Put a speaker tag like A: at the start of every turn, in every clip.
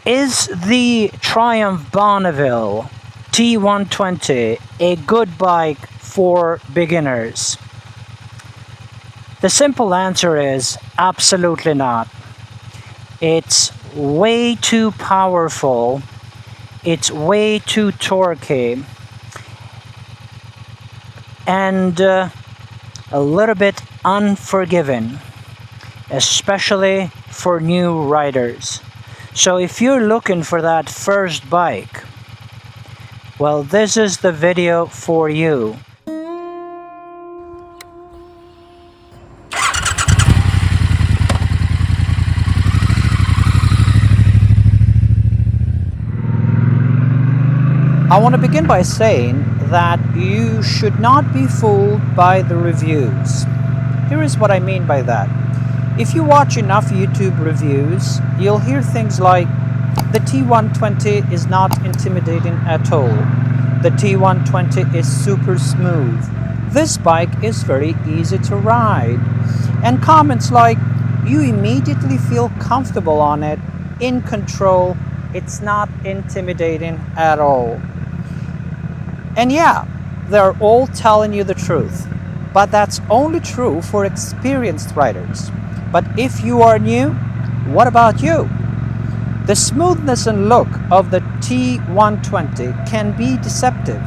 A: Is the Triumph Bonneville T120 a good bike for beginners? The simple answer is absolutely not. It's way too powerful, it's way too torquey, and a little bit unforgiving, especially for new riders. So if you're looking for that first bike, well, this is the video for you. I want to begin by saying that you should not be fooled by the reviews. Here is what I mean by that. If you watch enough YouTube reviews, you'll hear things like, the T120 is not intimidating at all. The T120 is super smooth. This bike is very easy to ride. And comments like, you immediately feel comfortable on it, in control, it's not intimidating at all. And yeah, they're all telling you the truth. But that's only true for experienced riders. But if you are new, what about you? The smoothness and look of the T120 can be deceptive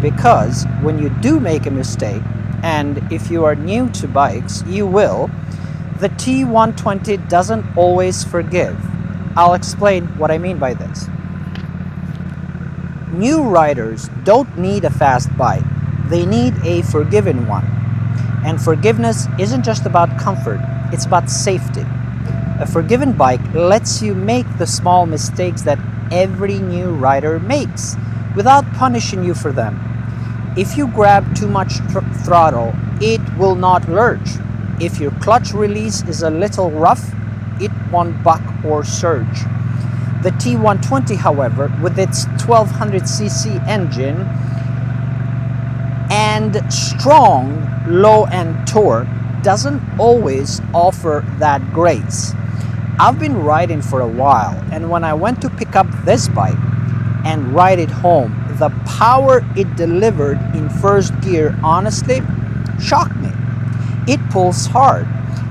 A: because when you do make a mistake, and if you are new to bikes, you will, the T120 doesn't always forgive. I'll explain what I mean by this. New riders don't need a fast bike, they need a forgiving one. And forgiveness isn't just about comfort, it's about safety. A forgiven bike lets you make the small mistakes that every new rider makes without punishing you for them. If you grab too much throttle, it will not lurch. If your clutch release is a little rough, it won't buck or surge. The T120, however, with its 1200cc engine and strong low-end torque, doesn't always offer that grace. I've been riding for a while, and when I went to pick up this bike and ride it home, the power it delivered in first gear honestly shocked me. It pulls hard,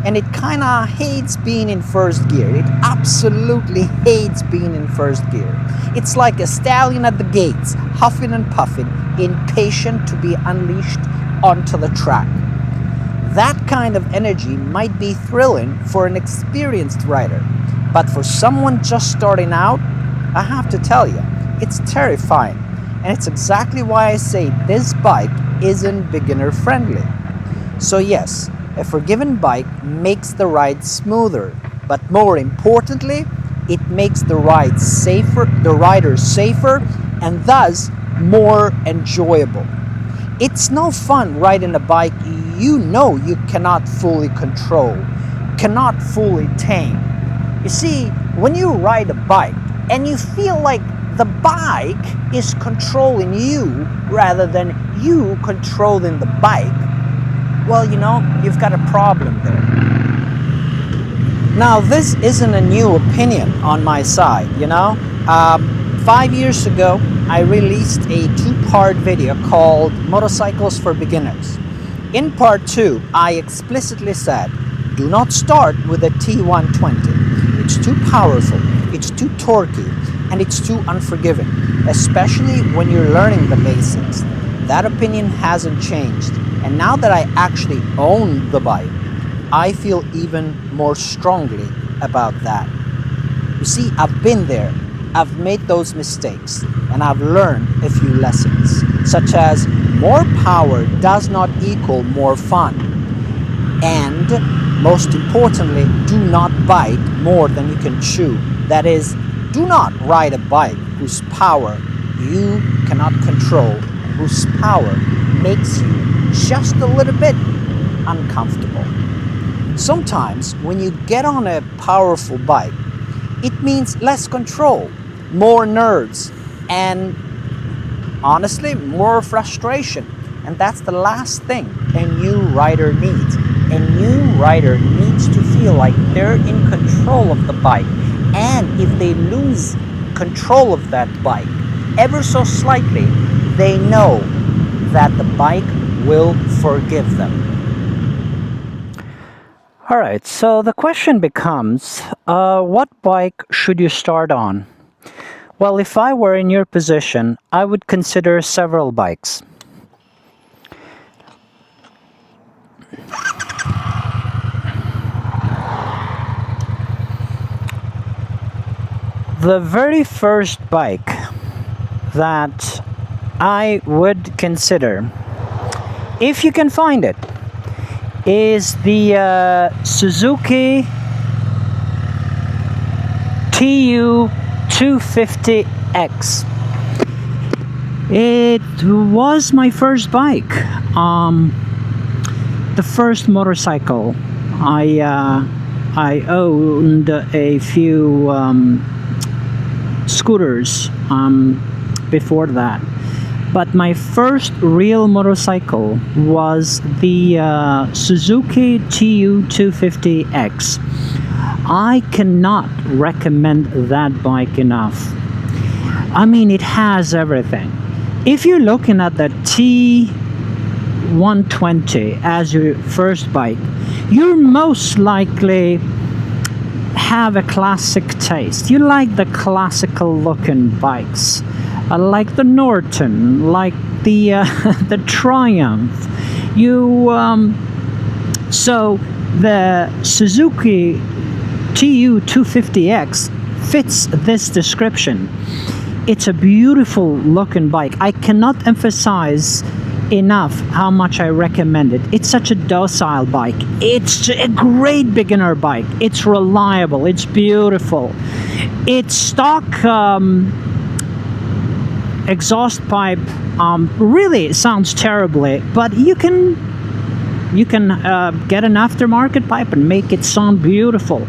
A: and it kinda hates being in first gear. It absolutely hates being in first gear. It's like a stallion at the gates, huffing and puffing, impatient to be unleashed onto the track. That kind of energy might be thrilling for an experienced rider, but for someone just starting out, I have to tell you, it's terrifying. And it's exactly why I say this bike isn't beginner friendly. So yes, a forgiven bike makes the ride smoother, but more importantly, it makes the rider safer and thus more enjoyable. It's no fun riding a bike you know you cannot fully control, cannot fully tame. You see, when you ride a bike and you feel like the bike is controlling you rather than you controlling the bike, well, you know, you've got a problem there. Now, this isn't a new opinion on my side, you know. 5 years ago, I released a 2-part video called Motorcycles for Beginners. In part 2, I explicitly said, do not start with a T120. It's too powerful, it's too torquey, and it's too unforgiving, especially when you're learning the basics. That opinion hasn't changed, and now that I actually own the bike, I feel even more strongly about that. You see, I've been there. I've made those mistakes, and I've learned a few lessons, such as more power does not equal more fun, and most importantly, do not bite more than you can chew. That is, do not ride a bike whose power you cannot control, whose power makes you just a little bit uncomfortable. Sometimes when you get on a powerful bike, it means less control, more nerves, and honestly, more frustration. And that's the last thing a new rider needs. A new rider needs to feel like they're in control of the bike, And if they lose control of that bike ever so slightly, they know that the bike will forgive them. All right, so the question becomes, what bike should you start on? Well, if I were in your position, I would consider several bikes. The very first bike that I would consider, if you can find it, is the Suzuki TU250X. It was my first bike, the first motorcycle. I owned a few scooters before that, but my first real motorcycle was the Suzuki TU250X. I cannot recommend that bike enough. I mean, it has everything. If you're looking at the T120 as your first bike, you're most likely have a classic taste. You like the classical looking bikes, like the Norton, like the the Triumph. So the Suzuki TU250X fits this description. It's a beautiful looking bike. I cannot emphasize enough how much I recommend it. It's such a docile bike. It's a great beginner bike. It's reliable. It's beautiful. Its stock exhaust pipe really sounds terribly, but you can get an aftermarket pipe and make it sound beautiful.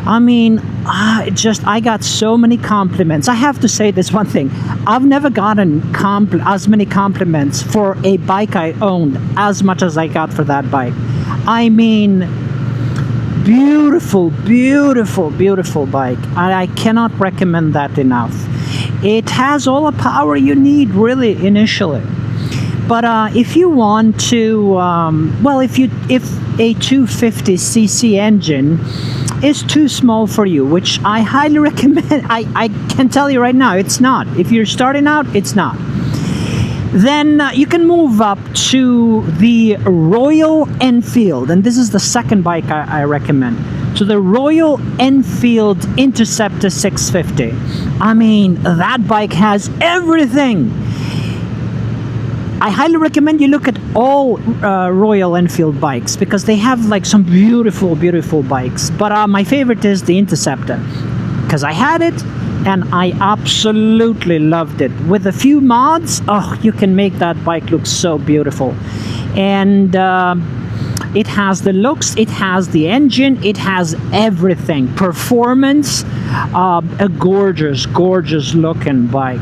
A: I mean, I got so many compliments. I have to say this one thing. I've never gotten as many compliments for a bike I owned as much as I got for that bike. I mean, beautiful, beautiful, beautiful bike. I cannot recommend that enough. It has all the power you need, really, initially. But if you want to, if a 250cc engine is too small for you, which I highly recommend, I can tell you right now, it's not. If you're starting out, it's not. Then you can move up to the Royal Enfield, and this is the second bike I recommend. So the Royal Enfield Interceptor 650. I mean, that bike has everything. I highly recommend you look at all Royal Enfield bikes, because they have like some beautiful, beautiful bikes. But my favorite is the Interceptor, because I had it and I absolutely loved it. With a few mods, oh, you can make that bike look so beautiful. And it has the looks, it has the engine, it has everything. Performance, a gorgeous, gorgeous looking bike.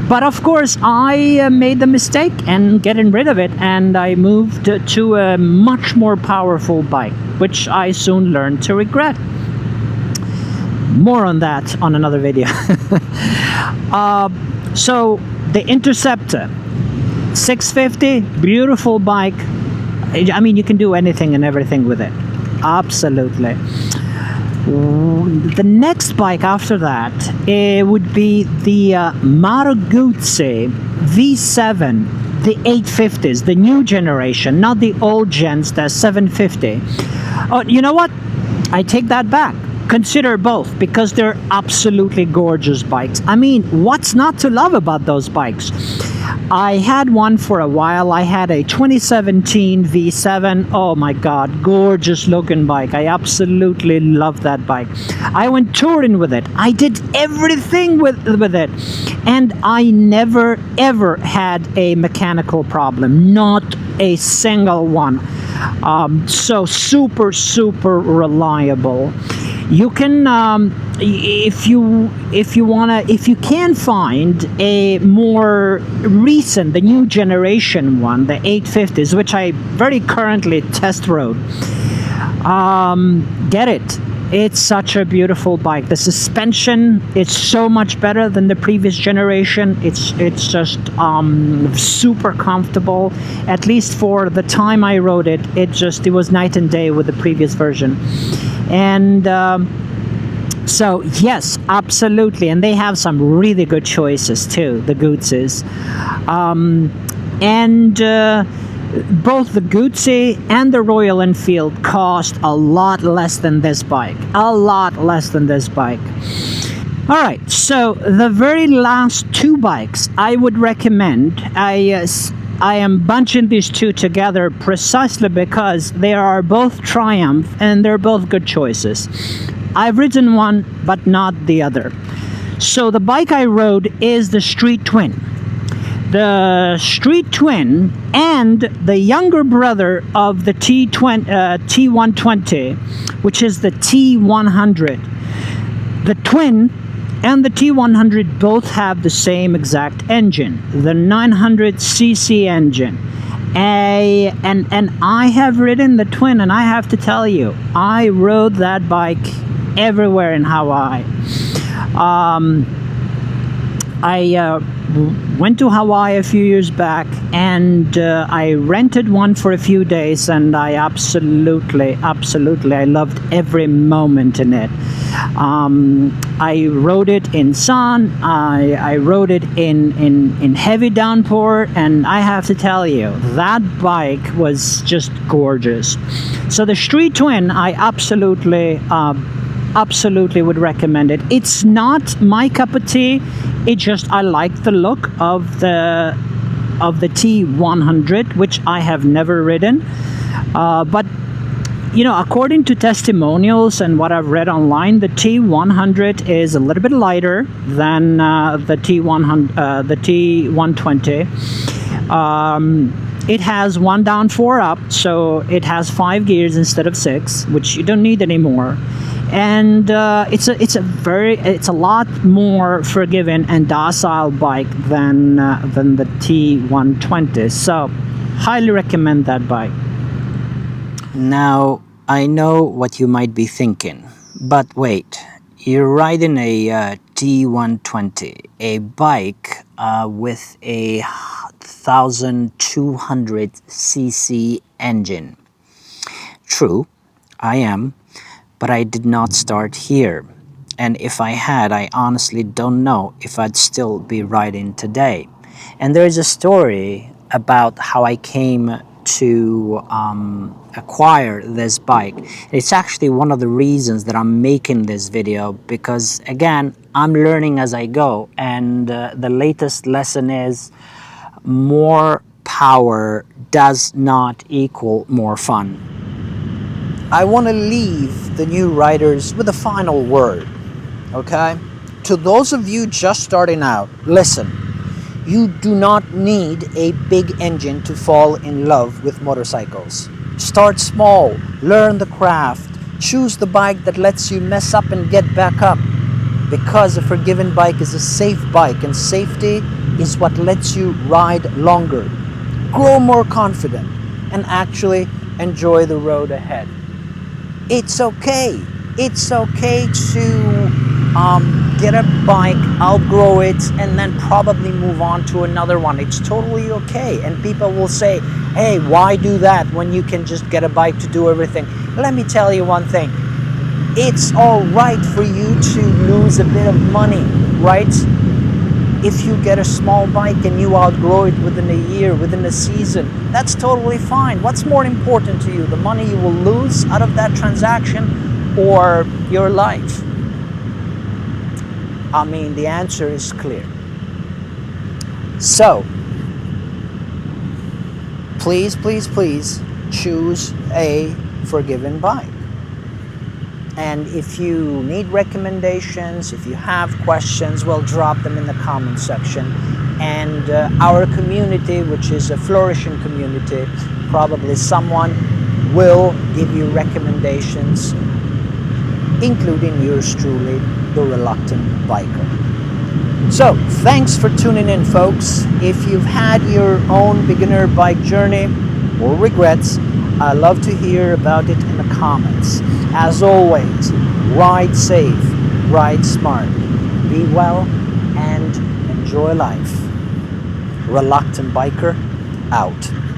A: But of course, I made the mistake and getting rid of it, and I moved to a much more powerful bike, which I soon learned to regret. More on that on another video. So the Interceptor 650, beautiful bike. I mean, you can do anything and everything with it. Absolutely. The next bike after that would be the Moto Guzzi V7, the 850s, the new generation, not the old gens, the 750. Oh, you know what? I take that back. Consider both, because they're absolutely gorgeous bikes. I mean, what's not to love about those bikes? I had one for a while. I had a 2017 V7. Oh my God, gorgeous looking bike. I absolutely love that bike. I went touring with it. I did everything with it. And I never ever had a mechanical problem. Not a single one. So super, super reliable. You can, if you can find a more recent, the new generation one, the 850s, which I very currently test rode, get it. It's such a beautiful bike. The suspension, it's so much better than the previous generation. It's just super comfortable. At least for the time I rode it, it was night and day with the previous version. And so yes, absolutely. And they have some really good choices too, the Guzzis. Both the Guzzi and the Royal Enfield cost a lot less than this bike. A lot less than this bike. Alright, so the very last two bikes I would recommend, I am bunching these two together precisely because they are both Triumph and they're both good choices. I've ridden one, but not the other. So the bike I rode is the Street Twin. The Street Twin and the younger brother of the T120, which is the T100. The Twin and the T100 both have the same exact engine, the 900cc engine. And I have ridden the Twin, and I have to tell you, I rode that bike everywhere in Hawaii. I went to Hawaii a few years back, and I rented one for a few days, and I absolutely I loved every moment in it. I rode it in sun, I rode it in heavy downpour, and I have to tell you, that bike was just gorgeous. So the Street Twin, I absolutely would recommend it. It's not my cup of tea. It just, I like the look of the T100, which I have never ridden. But you know, according to testimonials and what I've read online, the T100 is a little bit lighter than the T120. It has 1 down, 4 up, so it has 5 gears instead of 6, which you don't need anymore. And it's a lot more forgiving and docile bike than the T120. So, highly recommend that bike.
B: Now, I know what you might be thinking, but wait, you're riding a T120, a bike with a 1200cc engine. True, I am. But I did not start here, and if I had, I honestly don't know if I'd still be riding today. And there's a story about how I came to acquire this bike. It's actually one of the reasons that I'm making this video, because again, I'm learning as I go, and the latest lesson is more power does not equal more fun.
A: I want to leave the new riders with a final word, okay? To those of you just starting out, listen, you do not need a big engine to fall in love with motorcycles. Start small, learn the craft, choose the bike that lets you mess up and get back up, because a forgiven bike is a safe bike, and safety is what lets you ride longer, grow more confident, and actually enjoy the road ahead. It's okay. It's okay to get a bike, outgrow it, and then probably move on to another one. It's totally okay. And people will say, hey, why do that when you can just get a bike to do everything? Let me tell you one thing. It's all right for you to lose a bit of money, right? If you get a small bike and you outgrow it within a year, within a season, that's totally fine. What's more important to you, the money you will lose out of that transaction or your life? I mean, the answer is clear. So, please, please, please choose a forgiven bike. And if you need recommendations, if you have questions, well, drop them in the comment section. And our community, which is a flourishing community, probably someone will give you recommendations, including yours truly, the reluctant biker. So, thanks for tuning in, folks. If you've had your own beginner bike journey or regrets, I'd love to hear about it in the comments. As always, Ride safe, ride smart, be well, and enjoy life. Reluctant Biker out.